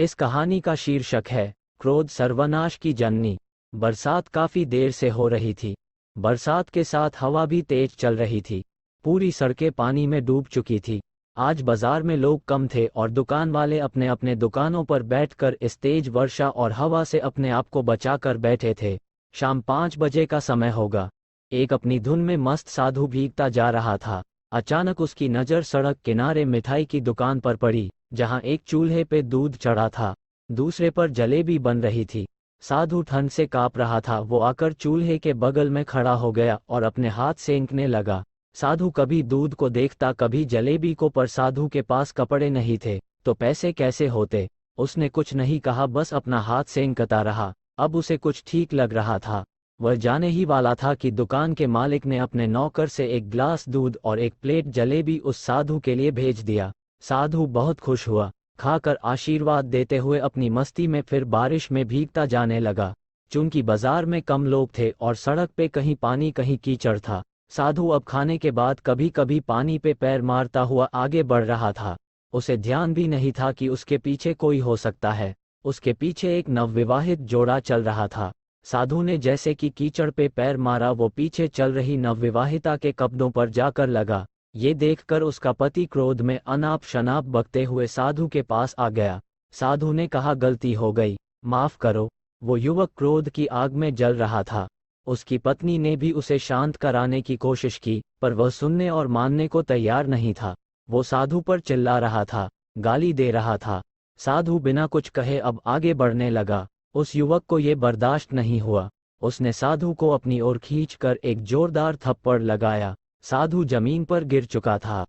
इस कहानी का शीर्षक है क्रोध सर्वनाश की जननी। बरसात काफी देर से हो रही थी। बरसात के साथ हवा भी तेज चल रही थी। पूरी सड़कें पानी में डूब चुकी थी। आज बाजार में लोग कम थे और दुकान वाले अपने अपने दुकानों पर बैठकर इस तेज वर्षा और हवा से अपने आप को बचाकर बैठे थे। शाम 5 बजे का समय होगा। एक अपनी धुन में मस्त साधु भीगता जा रहा था। अचानक उसकी नज़र सड़क किनारे मिठाई की दुकान पर पड़ी, जहां एक चूल्हे पे दूध चढ़ा था, दूसरे पर जलेबी बन रही थी। साधु ठंड से कांप रहा था। वो आकर चूल्हे के बगल में खड़ा हो गया और अपने हाथ सेंकने लगा। साधु कभी दूध को देखता, कभी जलेबी को, पर साधु के पास कपड़े नहीं थे तो पैसे कैसे होते। उसने कुछ नहीं कहा, बस अपना हाथ सेंकता रहा। अब उसे कुछ ठीक लग रहा था। वह जाने ही वाला था कि दुकान के मालिक ने अपने नौकर से एक गिलास दूध और एक प्लेट जलेबी उस साधु के लिए भेज दिया। साधु बहुत खुश हुआ। खाकर आशीर्वाद देते हुए अपनी मस्ती में फिर बारिश में भीगता जाने लगा। चूंकि बाजार में कम लोग थे और सड़क पे कहीं पानी कहीं कीचड़ था, साधु अब खाने के बाद कभी कभी पानी पे पैर मारता हुआ आगे बढ़ रहा था। उसे ध्यान भी नहीं था कि उसके पीछे कोई हो सकता है। उसके पीछे एक नवविवाहित जोड़ा चल रहा था। साधु ने जैसे कि कीचड़ पे पैर मारा, वो पीछे चल रही नवविवाहिता के कपड़ों पर जाकर लगा। ये देखकर उसका पति क्रोध में अनाप शनाप बकते हुए साधु के पास आ गया। साधु ने कहा, गलती हो गई, माफ करो। वो युवक क्रोध की आग में जल रहा था। उसकी पत्नी ने भी उसे शांत कराने की कोशिश की, पर वह सुनने और मानने को तैयार नहीं था। वो साधु पर चिल्ला रहा था, गाली दे रहा था। साधु बिना कुछ कहे अब आगे बढ़ने लगा। उस युवक को ये बर्दाश्त नहीं हुआ। उसने साधु को अपनी ओर खींचकर एक जोरदार थप्पड़ लगाया। साधु जमीन पर गिर चुका था।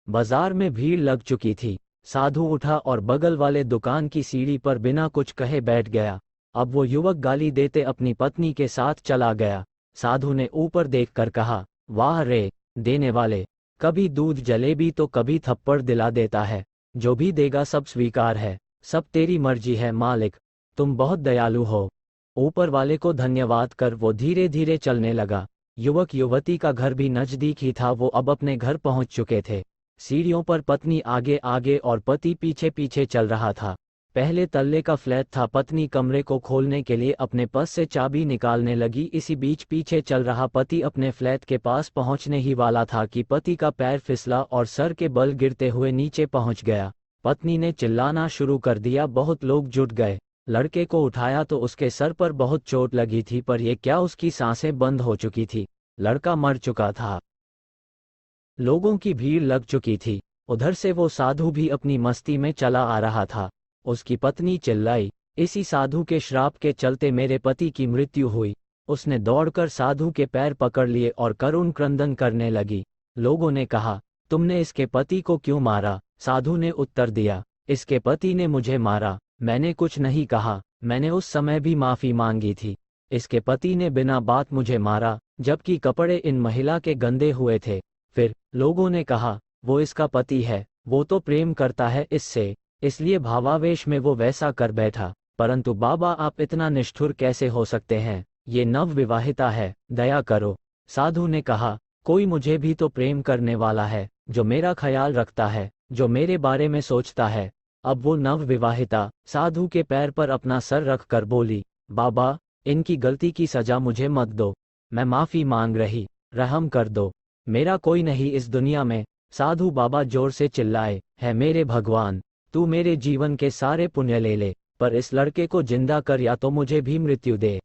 बाजार में भीड़ लग चुकी थी। साधु उठा और बगल वाले दुकान की सीढ़ी पर बिना कुछ कहे बैठ गया। अब वो युवक गाली देते अपनी पत्नी के साथ चला गया। साधु ने ऊपर देखकर कहा, वाह रे देने वाले, कभी दूध जलेबी तो कभी थप्पड़ दिला देता है। जो भी देगा सब स्वीकार है, सब तेरी मर्जी है मालिक, तुम बहुत दयालु हो। ऊपर वाले को धन्यवाद कर वो धीरे धीरे चलने लगा। युवक युवती का घर भी नजदीक ही था। वो अब अपने घर पहुंच चुके थे। सीढ़ियों पर पत्नी आगे आगे और पति पीछे पीछे चल रहा था। पहले तल्ले का फ्लैट था। पत्नी कमरे को खोलने के लिए अपने पर्स से चाबी निकालने लगी। इसी बीच पीछे चल रहा पति अपने फ्लैट के पास पहुंचने ही वाला था कि पति का पैर फिसला और सर के बल गिरते हुए नीचे पहुंच गया। पत्नी ने चिल्लाना शुरू कर दिया। बहुत लोग जुट गए। लड़के को उठाया तो उसके सर पर बहुत चोट लगी थी, पर यह क्या, उसकी सांसें बंद हो चुकी थी। लड़का मर चुका था। लोगों की भीड़ लग चुकी थी। उधर से वो साधु भी अपनी मस्ती में चला आ रहा था। उसकी पत्नी चिल्लाई, इसी साधु के श्राप के चलते मेरे पति की मृत्यु हुई। उसने दौड़कर साधु के पैर पकड़ लिए और करुण क्रंदन करने लगी। लोगों ने कहा, तुमने इसके पति को क्यों मारा? साधु ने उत्तर दिया, इसके पति ने मुझे मारा। मैंने कुछ नहीं कहा, मैंने उस समय भी माफी मांगी थी। इसके पति ने बिना बात मुझे मारा, जबकि कपड़े इन महिला के गंदे हुए थे। फिर लोगों ने कहा, वो इसका पति है, वो तो प्रेम करता है इससे, इसलिए भावावेश में वो वैसा कर बैठा। परंतु बाबा, आप इतना निष्ठुर कैसे हो सकते हैं? ये नवविवाहिता है, दया करो। साधु ने कहा, कोई मुझे भी तो प्रेम करने वाला है, जो मेरा ख्याल रखता है, जो मेरे बारे में सोचता है। अब वो नवविवाहिता साधु के पैर पर अपना सर रख कर बोली, बाबा, इनकी गलती की सजा मुझे मत दो, मैं माफी मांग रही, रहम कर दो, मेरा कोई नहीं इस दुनिया में। साधु बाबा जोर से चिल्लाए, है मेरे भगवान, तू मेरे जीवन के सारे पुण्य ले ले, पर इस लड़के को जिंदा कर या तो मुझे भी मृत्यु दे।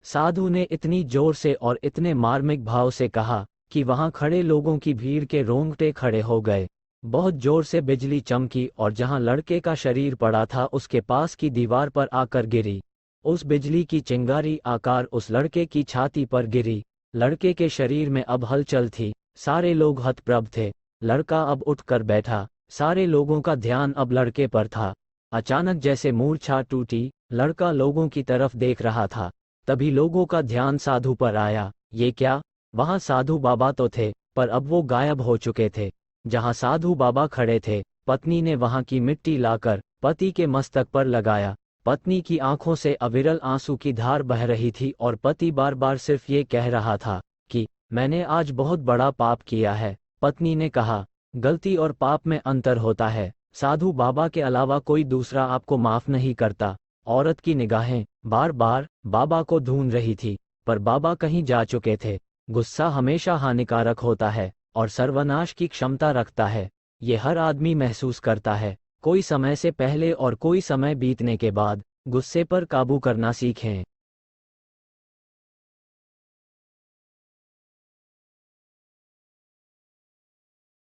साधु ने इतनी जोर से और इतने मार्मिक भाव से कहा कि वहां खड़े लोगों की भीड़ के रोंगटे खड़े हो गए। बहुत जोर से बिजली चमकी और जहां लड़के का शरीर पड़ा था उसके पास की दीवार पर आकर गिरी। उस बिजली की चिंगारी आकार उस लड़के की छाती पर गिरी। लड़के के शरीर में अब हलचल थी। सारे लोग हतप्रभ थे। लड़का अब उठकर बैठा। सारे लोगों का ध्यान अब लड़के पर था। अचानक जैसे मूर्छा टूटी, लड़का लोगों की तरफ देख रहा था। तभी लोगों का ध्यान साधु पर आया। ये क्या? वहां साधु बाबा तो थे, पर अब वो गायब हो चुके थे। जहां साधु बाबा खड़े थे, पत्नी ने वहां की मिट्टी लाकर पति के मस्तक पर लगाया। पत्नी की आंखों से अविरल आंसू की धार बह रही थी और पति बार बार सिर्फ ये कह रहा था कि मैंने आज बहुत बड़ा पाप किया है। पत्नी ने कहा, गलती और पाप में अंतर होता है। साधु बाबा के अलावा कोई दूसरा आपको माफ नहीं करता। औरत की निगाहें बार बार बाबा को ढूंढ रही थी, पर बाबा कहीं जा चुके थे। गुस्सा हमेशा हानिकारक होता है और सर्वनाश की क्षमता रखता है। ये हर आदमी महसूस करता है। कोई समय से पहले और कोई समय बीतने के बाद गुस्से पर काबू करना सीखें।